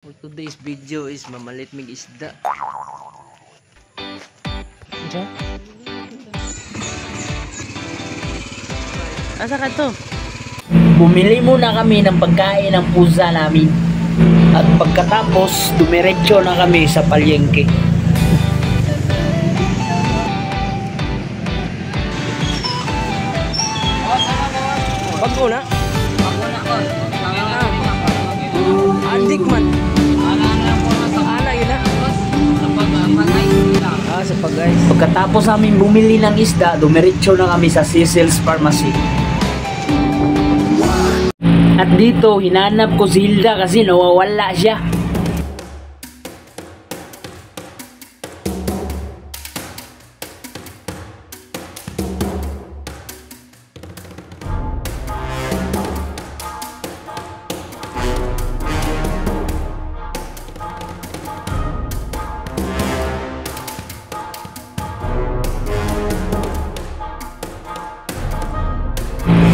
For today's video is mamalit mig isda. Diyan? Asa ka to? Bumili muna kami ng pagkain ng pusa namin. At pagkatapos, dumiretso na kami sa palyengke. Bago na? Adik man. Ana yun na. Sa pagay. Pagkatapos namin bumili ng isda, dumiretso na kami sa Cecil's Pharmacy. At dito, hinanap ko si Hilda kasi nawawala siya.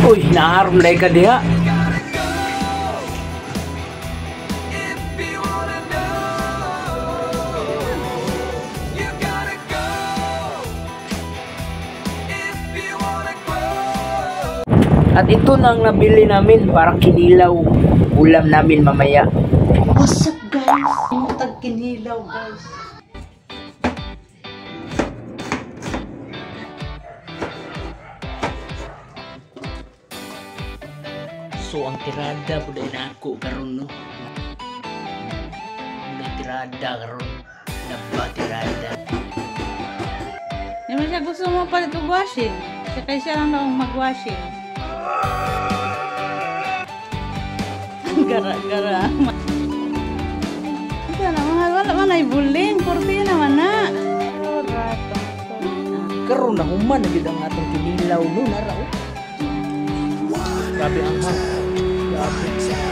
Uy, naaram na ka diha. At ito na ang nabili namin para kinilaw ulam namin mamaya. What's up guys? Yung tagkinilaw guys. So ang tirada po dahil ako karon no. May tirada karon. Naba tirada. Hindi mo siya gusto mo palit og washing. Siya kaya siya lang daw mag-washing. Gara-gara. Ito na, mahal. Wala man ay buling. Kurti naman na. Karon na human na gid ang atong kinilaw no nara. Grabe ang hang. Grabe.